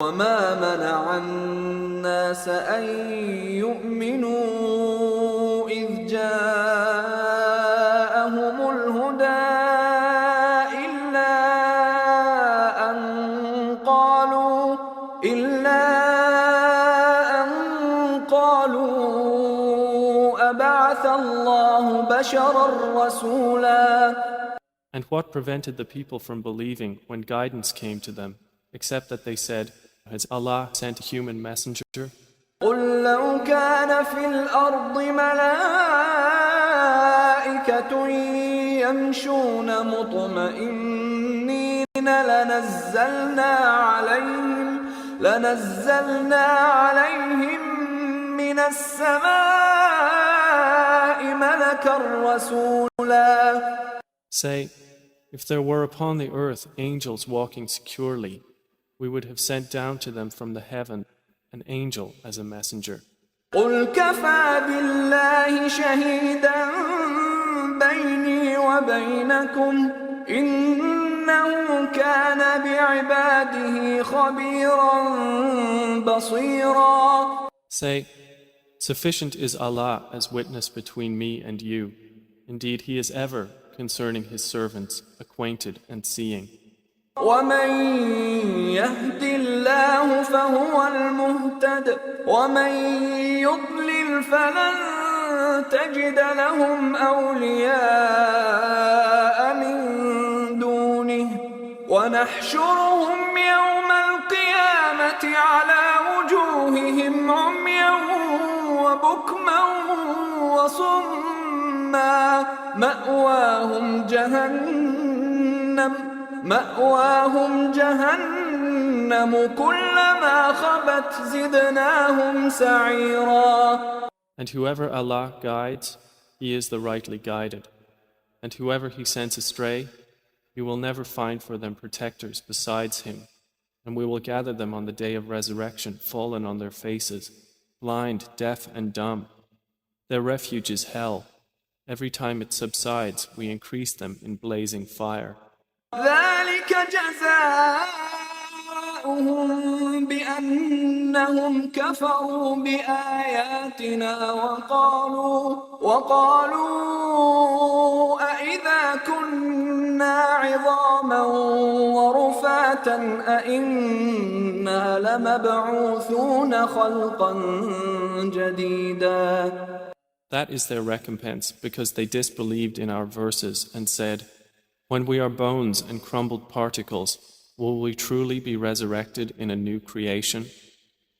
وما منع الناس أن يؤمنوا إذ جاءهم الهدى إلا أن قالوا أبعث الله بشرا رسولا. And what prevented the people from believing when guidance came to them, except that they said, has Allah sent a human messenger? قل لو كان في الأرض ملائكة يمشون مطمئنين لنزلنا عليهم من السماء ملكا رسولا. Say, if there were upon the earth angels walking securely, we would have sent down to them from the heaven an angel as a messenger. قل كفى بالله شهيدا بيني وبينكم إنه كان بعباده خبيرا بصيرا. Say, sufficient is Allah as witness between me and you. Indeed, He is ever, concerning His servants, acquainted and seeing. ومن يهد الله فهو المهتد ومن يضلل فلن تجد لهم أولياء من دونه ونحشرهم يوم القيامة على وجوههم عميا وبكما وصما مأواهم جهنم كلما خبت زدناهم سعيرا. And whoever Allah guides, he is the rightly guided. And whoever He sends astray, He will never find for them protectors besides Him. And we will gather them on the day of resurrection, fallen on their faces, blind, deaf, and dumb. Their refuge is hell. Every time it subsides, we increase them in blazing fire. ذلك جزاؤهم بأنهم كفروا بآياتنا وقالوا أإذا كنا عظاما ورفاتا أإنا لمبعوثون خلقا جديدا. That is their recompense, because they disbelieved in our verses and said, when we are bones and crumbled particles, will we truly be resurrected in a new creation?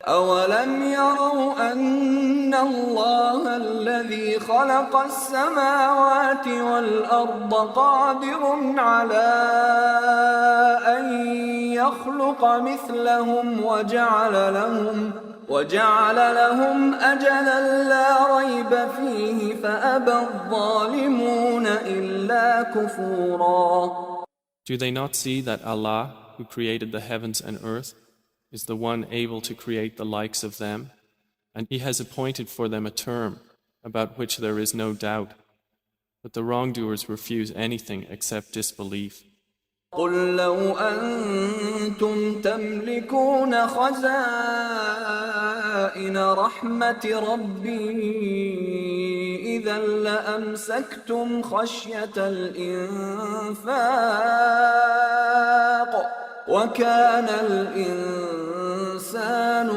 أولم يروا أن الله الذي خلق السماوات والأرض قادر على أن يخلق مثلهم وجعل لهم أجلا لا ريب فيه فأبى الظالمون إلا كفورا. Do they not see that Allah, who created the heavens and earth, is the one able to create the likes of them, and He has appointed for them a term about which there is no doubt, but the wrongdoers refuse anything except disbelief. قل لو أنتم تملكون خزائن رحمة ربي إذا لأمسكتم خشية الإنفاق وكان الإنسان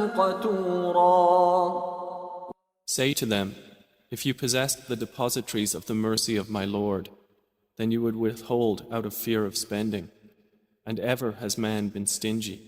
قتورا. Say to them, if you possessed the depositories of the mercy of my Lord, then you would withhold out of fear of spending, and ever has man been stingy.